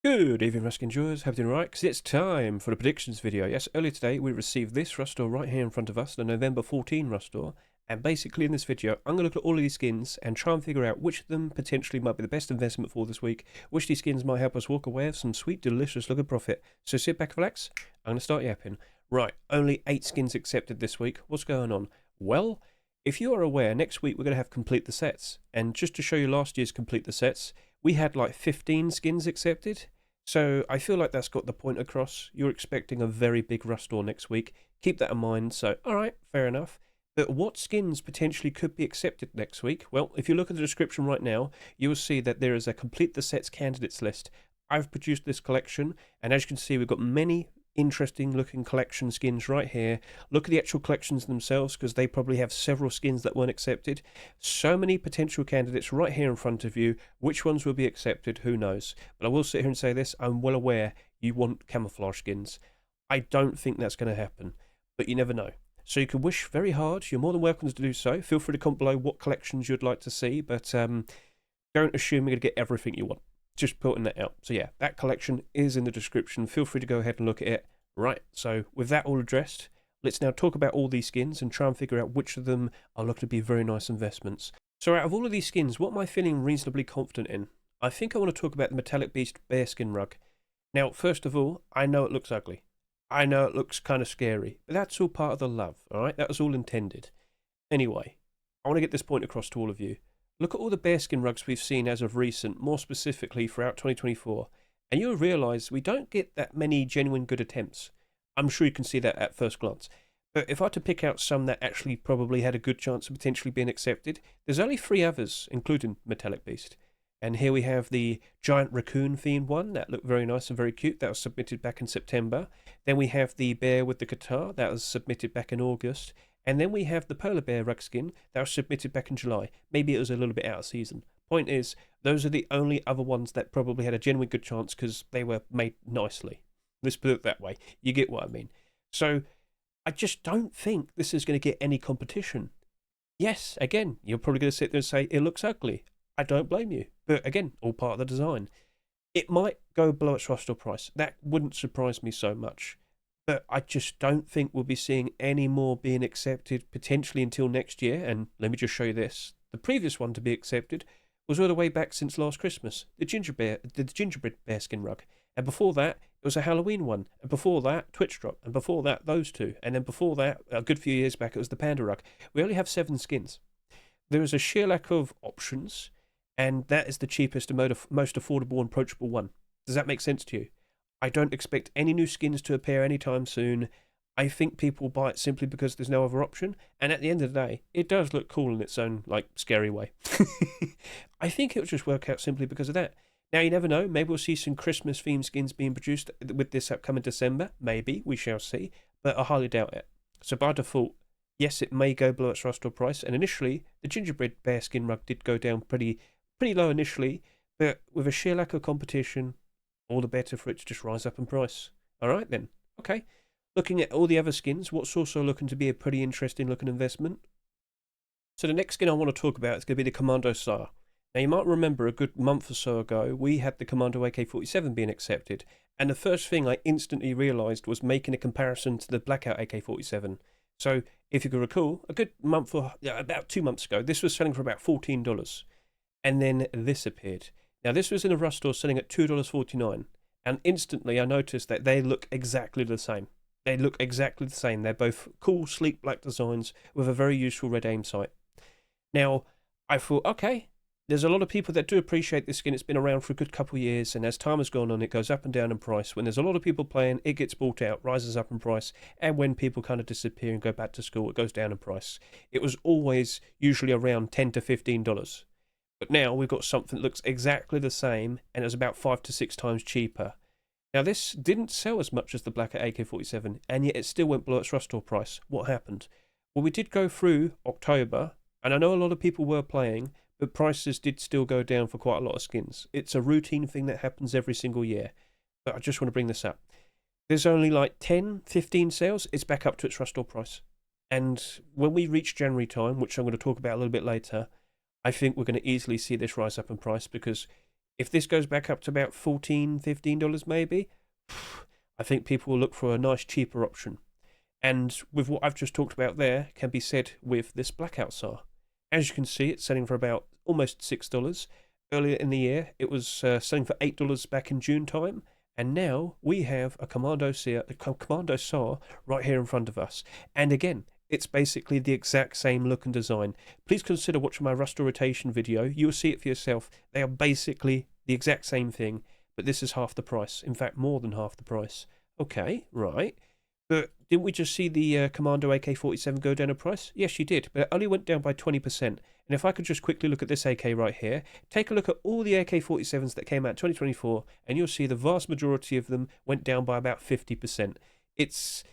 Good evening, Rusk enjoyers. Hope you're doing right, because it's time for the predictions video. Yes, earlier today we received this Rustore right here in front of us, the November 14 Rustore. And basically in this video, I'm going to look at all of these skins and try and figure out which of them potentially might be the best investment for this week, which these skins might help us walk away with some sweet, delicious looking profit. So sit back and relax. I'm going to start yapping. Right, only 8 skins accepted this week. What's going on? Well, if you are aware, next week we're going to have Complete the Sets. And just to show you last year's Complete the Sets, we had like 15 skins accepted. So I feel like that's got the point across. You're expecting a very big Rustore next week. Keep that in mind. So, alright, fair enough. But what skins potentially could be accepted next week? Well, if you look at the description right now, you will see that there is a Complete the Sets candidates list. I've produced this collection, and as you can see, we've got many interesting looking collection skins right here. Look at the actual collections themselves, because they probably have several skins that weren't accepted. So many potential candidates right here in front of you. Which ones will be accepted, who knows? But I will sit here and say this, I'm well aware you want camouflage skins. I don't think that's going to happen, but you never know. So you can wish very hard. You're more than welcome to do so. Feel free to comment below what collections you'd like to see, but don't assume you're going to get everything you want. Just putting that out. So yeah, that collection is in the description. Feel free to go ahead and look at it. Right, so with that all addressed, let's now talk about all these skins and try and figure out which of them are looking to be very nice investments. So out of all of these skins, what am I feeling reasonably confident in? I think I want to talk about the Metallic Beast Bearskin Rug. Now, first of all, I know it looks ugly. I know it looks kind of scary, but that's all part of the love, alright? That was all intended. Anyway, I want to get this point across to all of you. Look at all the bearskin rugs we've seen as of recent, more specifically throughout 2024, and you'll realise we don't get that many genuine good attempts. I'm sure you can see that at first glance. But if I had to pick out some that actually probably had a good chance of potentially being accepted, there's only 3 others, including Metallic Beast. And here we have the giant raccoon themed one that looked very nice and very cute. That was submitted back in September. Then we have the bear with the guitar that was submitted back in August. And then we have the polar bear rug skin that was submitted back in July. Maybe it was a little bit out of season. Point is, those are the only other ones that probably had a genuine good chance because they were made nicely. Let's put it that way. You get what I mean. So I just don't think this is going to get any competition. Yes, again, you're probably going to sit there and say it looks ugly. I don't blame you. But again, all part of the design. It might go below its Rustore price. That wouldn't surprise me so much. But I just don't think we'll be seeing any more being accepted potentially until next year. And let me just show you this. The previous one to be accepted was all the way back since last Christmas. The gingerbread bearskin rug. And before that, it was a Halloween one. And before that, Twitch Drop. And before that, those two. And then before that, a good few years back, it was the panda rug. We only have 7 skins. There is a sheer lack of options. And that is the cheapest and most affordable and approachable one. Does that make sense to you? I don't expect any new skins to appear anytime soon. I think people will buy it simply because there's no other option. And at the end of the day, it does look cool in its own, like, scary way. I think it'll just work out simply because of that. Now, you never know. Maybe we'll see some Christmas-themed skins being produced with this upcoming December. Maybe. We shall see. But I highly doubt it. So by default, yes, it may go below its Rustore price. And initially, the gingerbread bearskin rug did go down pretty low initially, but with a sheer lack of competition, all the better for it to just rise up in price. Alright then, okay. Looking at all the other skins, what's also looking to be a pretty interesting looking investment? So the next skin I want to talk about is going to be the Commando SAR. Now you might remember a good month or so ago, we had the Commando AK47 being accepted, and the first thing I instantly realised was making a comparison to the Blackout AK47. So if you can recall, a good month or about 2 months ago, this was selling for about $14. And then this appeared. Now this was in a Rustore selling at $2.49, and instantly I noticed that they look exactly the same. They look exactly the same. They're both cool, sleek black designs with a very useful red aim sight. Now I thought, okay, there's a lot of people that do appreciate this skin. It's been around for a good couple of years, and as time has gone on, it goes up and down in price. When there's a lot of people playing, it gets bought out, rises up in price, and when people kind of disappear and go back to school, it goes down in price. It was always usually around $10 to $15. But now we've got something that looks exactly the same, and it's about 5 to 6 times cheaper. Now this didn't sell as much as the Blackout AK47, and yet it still went below its Rustore price. What happened? Well, we did go through October, and I know a lot of people were playing, but prices did still go down for quite a lot of skins. It's a routine thing that happens every single year. But I just want to bring this up. There's only like 10, 15 sales, it's back up to its Rustore price. And when we reach January time, which I'm going to talk about a little bit later, I think we're going to easily see this rise up in price because If this goes back up to about $14, $15 maybe, I think people will look for a nice cheaper option. And with what I've just talked about there can be said with this Blackout SAR. As you can see, it's selling for about almost $6. Earlier in the year, it was selling for $8 back in June time. And now we have a Commando SAR right here in front of us. And again, it's basically the exact same look and design. Please consider watching my Rust rotation video. You'll see it for yourself. They are basically the exact same thing, but this is half the price. In fact, more than half the price. Okay, right. But didn't we just see the Commando AK47 go down in price? Yes, you did, but it only went down by 20%. And if I could just quickly look at this AK right here, take a look at all the AK47s that came out in 2024, and you'll see the vast majority of them went down by about 50%. It's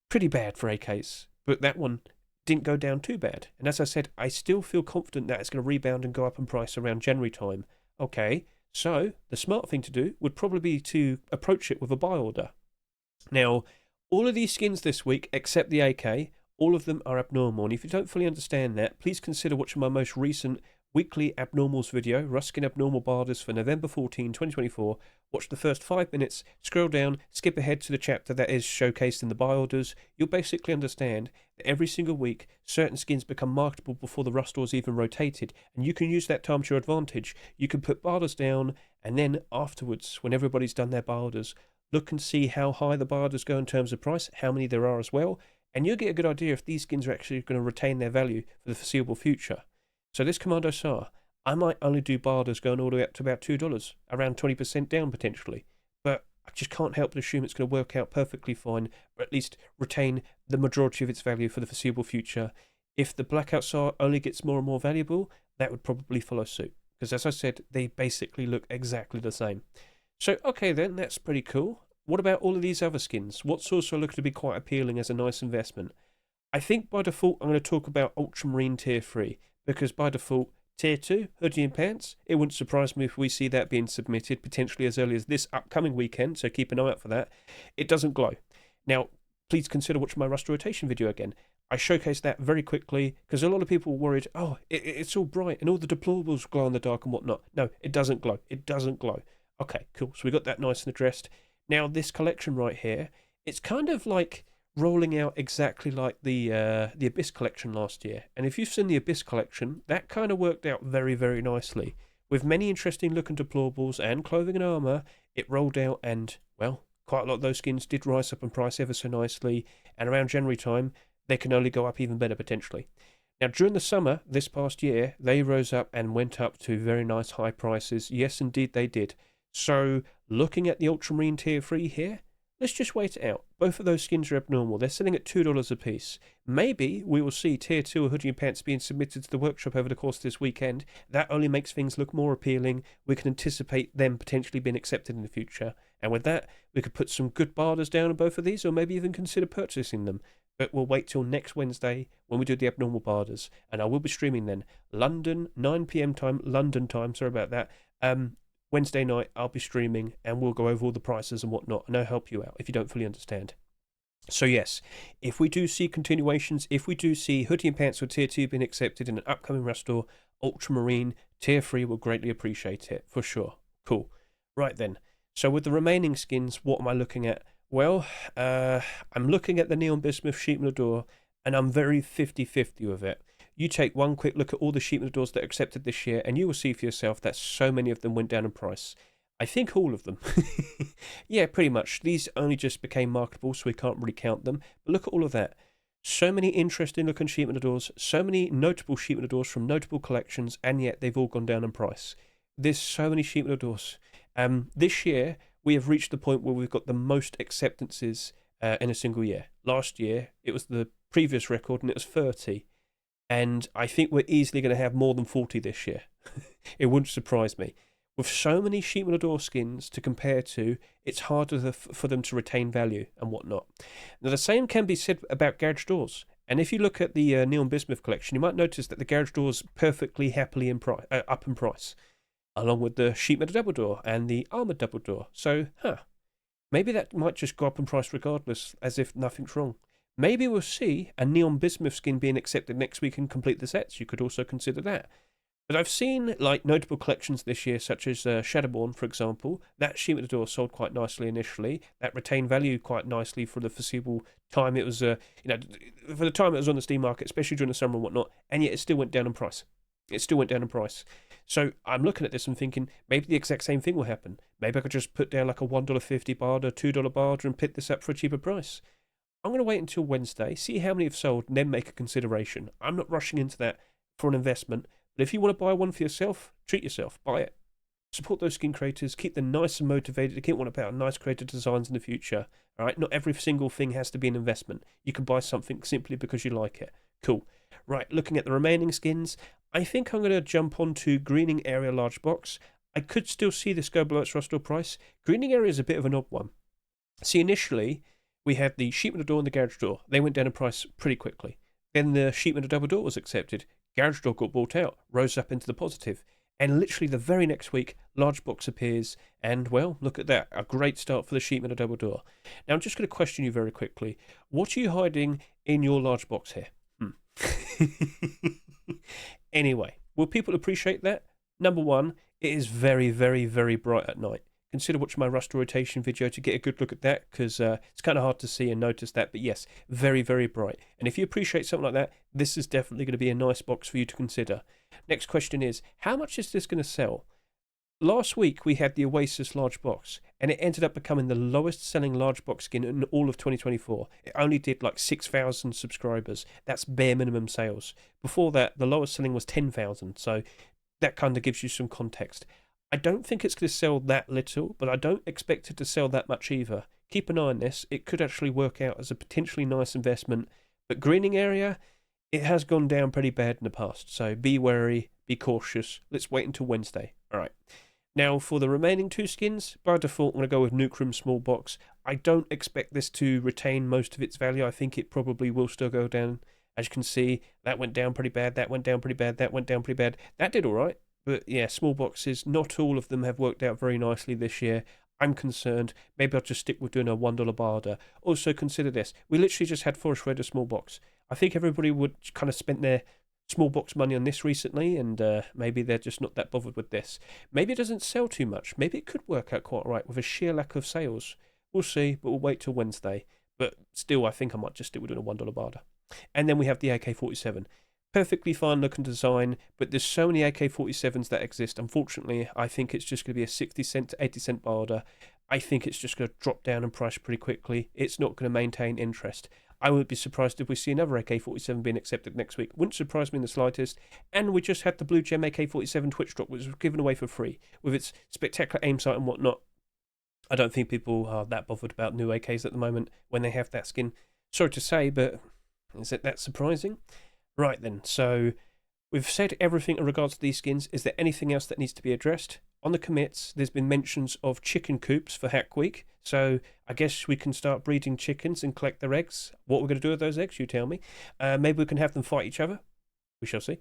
pretty bad for AKs, but that one didn't go down too bad. And as I said, I still feel confident that it's going to rebound and go up in price around January time. Okay, so the smart thing to do would probably be to approach it with a buy order. Now, all of these skins this week, except the AK, all of them are abnormal. And if you don't fully understand that, please consider watching my most recent weekly abnormals video, Rust Skin Abnormal Barders for November 14, 2024. Watch the first 5 minutes, scroll down, skip ahead to the chapter that is showcased in the buy orders. You'll basically understand that every single week, certain skins become marketable before the Rust stores even rotated. And you can use that time to your advantage. You can put Barders down, and then afterwards, when everybody's done their Barders, look and see how high the Barders go in terms of price, how many there are as well, and you'll get a good idea if these skins are actually going to retain their value for the foreseeable future. So this Commando SAR, I might only do Barders going all the way up to about $2, around 20% down potentially, but I just can't help but assume it's going to work out perfectly fine, or at least retain the majority of its value for the foreseeable future. If the Blackout SAR only gets more and more valuable, that would probably follow suit, because as I said, they basically look exactly the same. So, okay then, that's pretty cool. What about all of these other skins? What's also looking to be quite appealing as a nice investment? I think by default I'm going to talk about Ultramarine Tier 3, because by default, Tier 2, hoodie and pants, it wouldn't surprise me if we see that being submitted potentially as early as this upcoming weekend, so keep an eye out for that. It doesn't glow. Now, please consider watching my Rust rotation video again. I showcased that very quickly because a lot of people were worried, oh, it's all bright and all the deplorables glow in the dark and whatnot. No, it doesn't glow. It doesn't glow. Okay, cool. So we got that nice and addressed. Now, this collection right here, it's kind of like rolling out exactly like the Abyss collection last year. And if you've seen the Abyss collection, that kind of worked out very, very nicely. With many interesting looking deplorables and clothing and armour, it rolled out and, well, quite a lot of those skins did rise up in price ever so nicely. And around January time, they can only go up even better potentially. Now, during the summer, this past year, they rose up and went up to very nice high prices. Yes, indeed, they did. So, looking at the Ultramarine Tier 3 here, let's just wait it out. Both of those skins are abnormal. They're selling at $2 a piece. Maybe we will see Tier 2 or hoodie and pants being submitted to the workshop over the course of this weekend. That only makes things look more appealing. We can anticipate them potentially being accepted in the future. And with that, we could put some good Barders down on both of these, or maybe even consider purchasing them. But we'll wait till next Wednesday when we do the abnormal Barders. And I will be streaming then. London, 9 PM time, London time, sorry about that. Wednesday night, I'll be streaming and we'll go over all the prices and whatnot, and I'll help you out if you don't fully understand. So yes, if we do see continuations, if we do see hoodie and pants or Tier 2 being accepted in an upcoming Rust store, Ultramarine Tier 3 will greatly appreciate it, for sure. Cool. Right then, so with the remaining skins, what am I looking at? Well, I'm looking at the Neon Bismuth Sheep Door, and I'm very 50-50 with it. You take one quick look at all the sheep doors that are accepted this year, and you will see for yourself that so many of them went down in price. I think all of them. Yeah, pretty much. These only just became marketable, so we can't really count them. But look at all of that. So many interesting looking sheep doors, so many notable sheep doors from notable collections, and yet they've all gone down in price. There's so many sheep doors. This year, we have reached the point where we've got the most acceptances in a single year. Last year, it was the previous record, and it was 30. And I think we're easily going to have more than 40 this year. It wouldn't surprise me. With so many Sheep Door skins to compare to, it's harder for them to retain value and whatnot. Now, the same can be said about garage doors. And if you look at the Neon Bismuth collection, you might notice that the garage doors perfectly happily up in price, along with the Sheep Double Door and the Armoured Double Door. So, maybe that might just go up in price regardless, as if nothing's wrong. Maybe we'll see a Neon Bismuth skin being accepted next week and complete the sets. You could also consider that. But I've seen like notable collections this year, such as Shadowborn, for example. That sheet at the door sold quite nicely initially. That retained value quite nicely for the foreseeable time. It was, for the time it was on the Steam market, especially during the summer and whatnot. And yet it still went down in price. It still went down in price. So I'm looking at this and thinking maybe the exact same thing will happen. Maybe I could just put down like a $1.50 barter, $2 barter, and pick this up for a cheaper price. I'm going to wait until Wednesday, see how many have sold, and then make a consideration. I'm not rushing into that for an investment. But if you want to buy one for yourself, treat yourself, buy it. Support those skin creators, keep them nice and motivated, keep one about nice creative designs in the future. All right, not every single thing has to be an investment. You can buy something simply because you like it. Cool. Right, looking at the remaining skins, I think I'm going to jump onto Greening Area Large Box. I could still see this go below its Rust price. Greening Area is a bit of an odd one. See, initially, we had the Sheepman Door and the Garage Door. They went down in price pretty quickly. Then the Sheepman Double Door was accepted. Garage Door got bought out, rose up into the positive, and literally the very next week, Large Box appears, and well, look at that, a great start for the Sheepman Double Door. Now, I'm just going to question you very quickly. What are you hiding in your Large Box here? Anyway, will people appreciate that? Number one, it is very, very, very bright at night. Consider watching my Rust rotation video to get a good look at that, because it's kind of hard to see and notice that. But yes, very, very bright. And if you appreciate something like that, this is definitely going to be a nice box for you to consider. Next question is, how much is this going to sell? Last week we had the Oasis large box, and it ended up becoming the lowest selling large box skin in all of 2024. It only did like 6,000 subscribers. That's bare minimum sales. Before that, the lowest selling was 10,000. So that kind of gives you some context. I don't think it's going to sell that little, but I don't expect it to sell that much either. Keep an eye on this. It could actually work out as a potentially nice investment. But Greening Area, it has gone down pretty bad in the past. So be wary, be cautious. Let's wait until Wednesday. All right. Now, for the remaining two skins, by default, I'm going to go with Nuke Room Small Box. I don't expect this to retain most of its value. I think it probably will still go down. As you can see, that went down pretty bad, that went down pretty bad, that went down pretty bad. That did all right. But yeah, small boxes, not all of them have worked out very nicely this year. I'm concerned. Maybe I'll just stick with doing a $1 barter. Also, consider this. We literally just had Forest Red a small box. I think everybody would kind of spent their small box money on this recently, and maybe they're just not that bothered with this. Maybe it doesn't sell too much. Maybe it could work out quite right with a sheer lack of sales. We'll see, but we'll wait till Wednesday. But still, I think I might just stick with doing a $1 barter. And then we have the AK47. Perfectly fine looking design, but there's so many AK-47s that exist. Unfortunately, I think it's just going to be a 60 cent to 80 cent barter. I think it's just going to drop down in price pretty quickly. It's not going to maintain interest. I would be surprised if we see another AK-47 being accepted next week. Wouldn't surprise me in the slightest. And we just had the Blue Gem AK-47 Twitch drop, which was given away for free, with its spectacular aim sight and whatnot. I don't think people are that bothered about new AKs at the moment when they have that skin. Sorry to say, but is it that surprising? Right then, so we've said everything in regards to these skins. Is there anything else that needs to be addressed? On the commits, there's been mentions of chicken coops for Hack Week, so I guess we can start breeding chickens and collect their eggs. What we're going to do with those eggs, you tell me. Maybe we can have them fight each other. We shall see.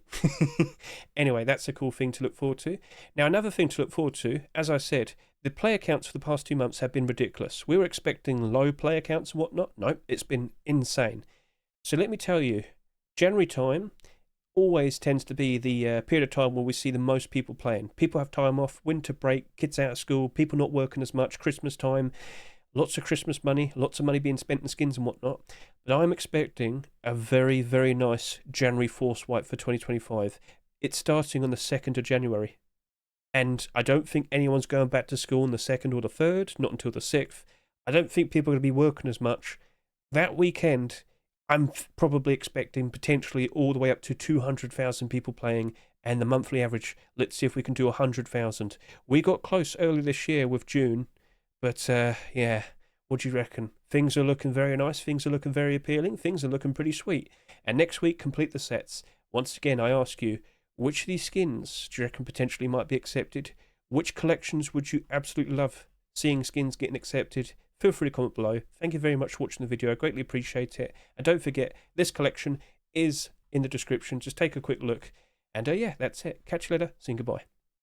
Anyway, that's a cool thing to look forward to. Now, another thing to look forward to, as I said, the player counts for the past 2 months have been ridiculous. We were expecting low player counts and whatnot. No, it's been insane. So let me tell you, January time always tends to be the period of time where we see the most people playing. People have time off, winter break, kids out of school, people not working as much, Christmas time, lots of Christmas money, lots of money being spent in skins and whatnot. But I'm expecting a very, very nice January Forcewipe for 2025. It's starting on the 2nd of January. And I don't think anyone's going back to school on the 2nd or the 3rd, not until the 6th. I don't think people are going to be working as much. That weekend, I'm probably expecting potentially all the way up to 200,000 people playing, and the monthly average, let's see if we can do 100,000. We got close early this year with June, but yeah, what do you reckon? Things are looking very nice, things are looking very appealing, things are looking pretty sweet. And next week, complete the sets. Once again, I ask you, which of these skins do you reckon potentially might be accepted? Which collections would you absolutely love seeing skins getting accepted? Feel free to comment below. Thank you very much for watching the video. I greatly appreciate it. And don't forget, this collection is in the description. Just take a quick look. And yeah, that's it. Catch you later. See you. Goodbye.